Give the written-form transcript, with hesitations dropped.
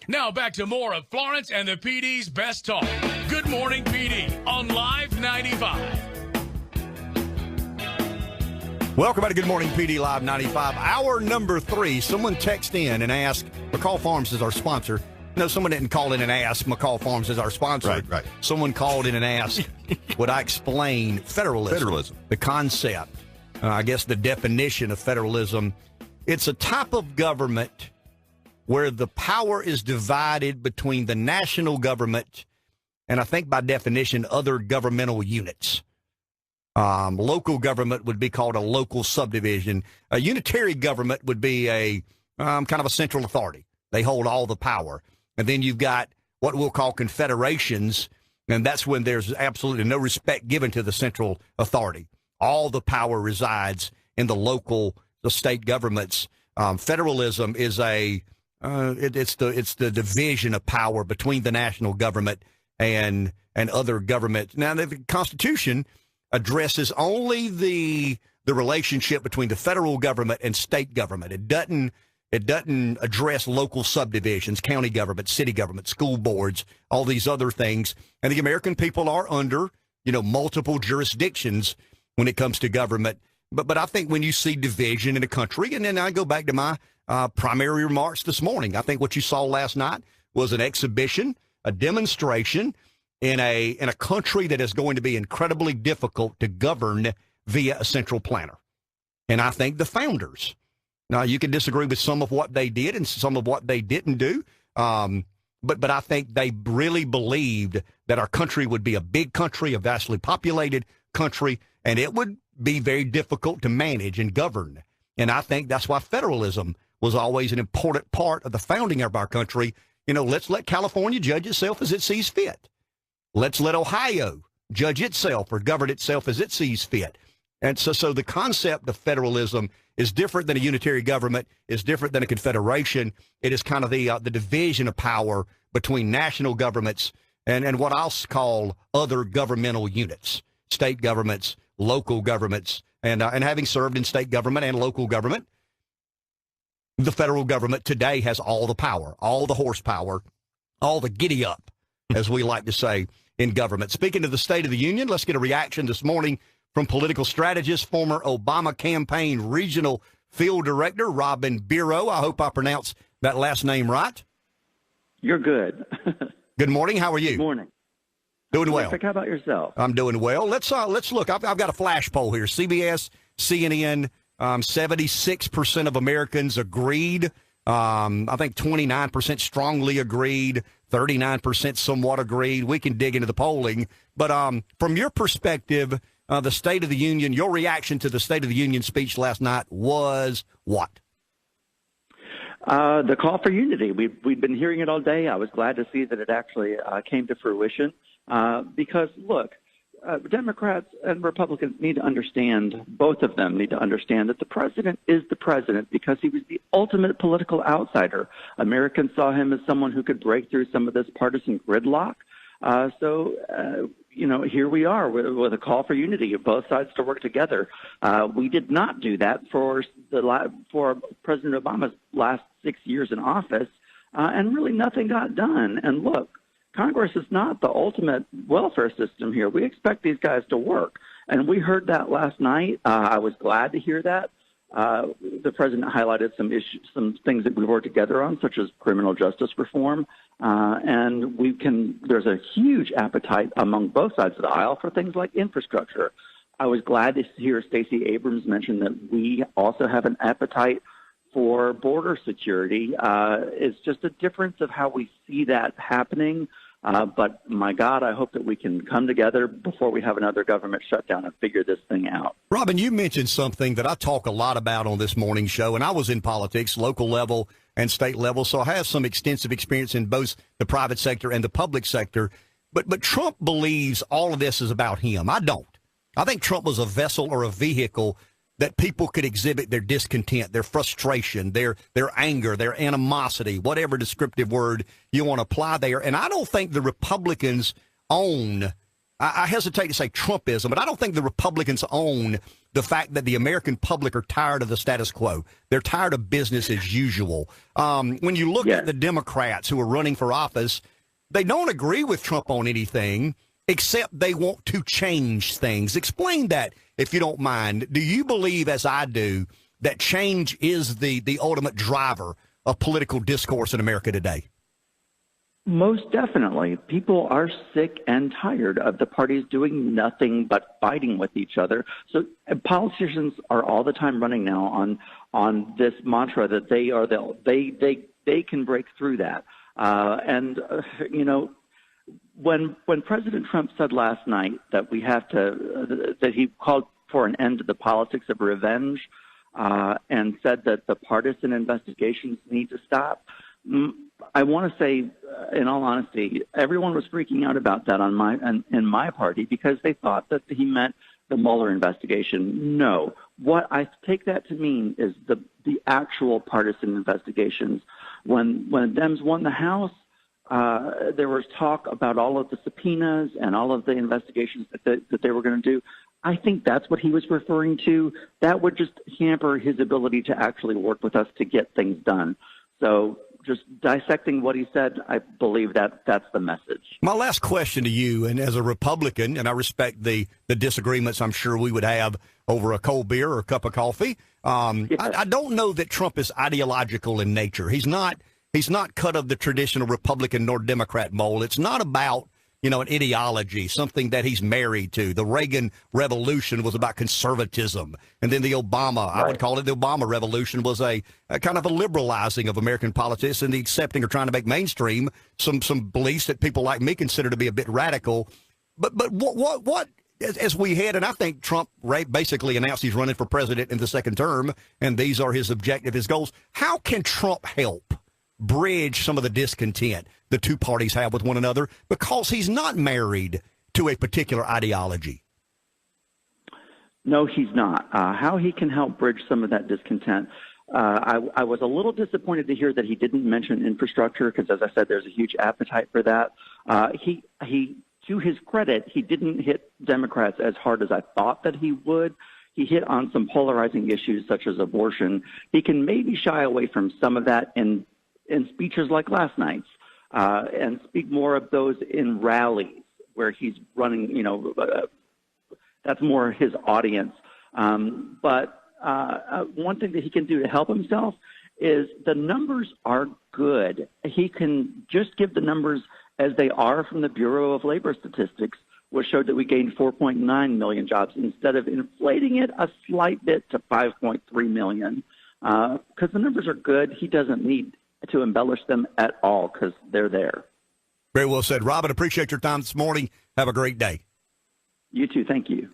Now back to more of Florence and the PD's Best Talk. Good Morning PD on Live 95. Welcome back to Good Morning PD Live 95. Hour number 3, someone text in and asked, McCall Farms is our sponsor. No, someone didn't call in and ask, McCall Farms is our sponsor. Right. Someone called in and asked, would I explain federalism? The concept, I guess the definition of federalism. It's a type of government where the power is divided between the national government and I think by definition, other governmental units. Local government would be called a local subdivision. A unitary government would be a kind of a central authority. They hold all the power. And then you've got what we'll call confederations, and that's when there's absolutely no respect given to the central authority. All the power resides in the state governments. Federalism is it's the division of power between the national government and other governments. Now, the Constitution addresses only the relationship between the federal government and state government. It doesn't address local subdivisions, county government, city government, school boards, all these other things. And the American people are under, multiple jurisdictions when it comes to government. But I think when you see division in a country, and then I go back to my primary remarks this morning, I think what you saw last night was an exhibition, a demonstration in a country that is going to be incredibly difficult to govern via a central planner. And I think the founders, now you can disagree with some of what they did and some of what they didn't do, but I think they really believed that our country would be a big country, a vastly populated country, and it would be very difficult to manage and govern. And I think that's why federalism was always an important part of the founding of our country. Let's let California judge itself as it sees fit. Let's let Ohio judge itself or govern itself as it sees fit. And so the concept of federalism is different than a unitary government, is different than a confederation. It is kind of the division of power between national governments and what I'll call other governmental units, state governments, local governments, and having served in state government and local government, the federal government today has all the power, all the horsepower, all the giddy up, as we like to say in government. Speaking of the State of the Union, let's get a reaction this morning from political strategist, former Obama campaign regional field director, Robin Biro. I hope I pronounced that last name right. You're good. Good morning. How are you? Good morning. Doing well. How about yourself? I'm doing well. Let's look. I've got a flash poll here. CBS, CNN, 76% of Americans agreed. I think 29% strongly agreed. 39% somewhat agreed. We can dig into the polling. But from your perspective, the State of the Union, your reaction to the State of the Union speech last night was what? The call for unity. We've been hearing it all day. I was glad to see that it actually came to fruition because, look, Democrats and Republicans need to understand, both of them need to understand that the president is the president because he was the ultimate political outsider. Americans saw him as someone who could break through some of this partisan gridlock. Here we are with a call for unity of both sides to work together. We did not do that for President Obama's last 6 years in office, and really nothing got done. And look, Congress is not the ultimate welfare system here. We expect these guys to work. And we heard that last night. I was glad to hear that. The president highlighted some things that we worked together on, such as criminal justice reform. And there's a huge appetite among both sides of the aisle for things like infrastructure. I was glad to hear Stacey Abrams mention that we also have an appetite for border security. It's just a difference of how we see that happening. But my God, I hope that we can come together before we have another government shutdown and figure this thing out. Robin, you mentioned something that I talk a lot about on this morning show, and I was in politics, local level and state level, so I have some extensive experience in both the private sector and the public sector. But Trump believes all of this is about him. I don't. I think Trump was a vessel or a vehicle that people could exhibit their discontent, their frustration, their anger, their animosity, whatever descriptive word you want to apply there. And I don't think the Republicans own, I hesitate to say Trumpism, but I don't think the Republicans own the fact that the American public are tired of the status quo. They're tired of business as usual. When you look at the Democrats who are running for office, they don't agree with Trump on anything, except they want to change things. Explain that, if you don't mind. Do you believe, as I do, that change is the ultimate driver of political discourse in America today? Most definitely. People are sick and tired of the parties doing nothing but fighting with each other. So politicians are all the time running now on this mantra that they can break through that. When President Trump said last night that we have to that he called for an end to the politics of revenge and said that the partisan investigations need to stop. I want to say, in all honesty, everyone was freaking out about that in my party because they thought that he meant the Mueller investigation. No, what I take that to mean is the actual partisan investigations. When Dems won the House, there was talk about all of the subpoenas and all of the investigations that they were going to do. I think that's what he was referring to. That would just hamper his ability to actually work with us to get things done. So just dissecting what he said, I believe that's the message. My last question to you, and as a Republican, and I respect the disagreements I'm sure we would have over a cold beer or a cup of coffee, I don't know that Trump is ideological in nature. He's not cut of the traditional Republican nor Democrat mold. It's not about, an ideology, something that he's married to. The Reagan Revolution was about conservatism. And then the Obama, I would call it the Obama Revolution, was a kind of a liberalizing of American politics and the accepting or trying to make mainstream some beliefs that people like me consider to be a bit radical. But what as we head, and I think Trump basically announced he's running for president in the second term, and these are his goals. How can Trump help bridge some of the discontent the two parties have with one another, because he's not married to a particular ideology? No, he's not. How he can help bridge some of that discontent, I was a little disappointed to hear that he didn't mention infrastructure, because, as I said, there's a huge appetite for that. He, to his credit, he didn't hit Democrats as hard as I thought that he would. He hit on some polarizing issues such as abortion. He can maybe shy away from some of that in speeches like last night's, and speak more of those in rallies where he's running, that's more his audience. But one thing that he can do to help himself is the numbers are good. He can just give the numbers as they are from the Bureau of Labor Statistics, which showed that we gained 4.9 million jobs instead of inflating it a slight bit to 5.3 million. Because the numbers are good. He doesn't need to embellish them at all because they're there. Very well said. Robin, appreciate your time this morning. Have a great day. You too. Thank you.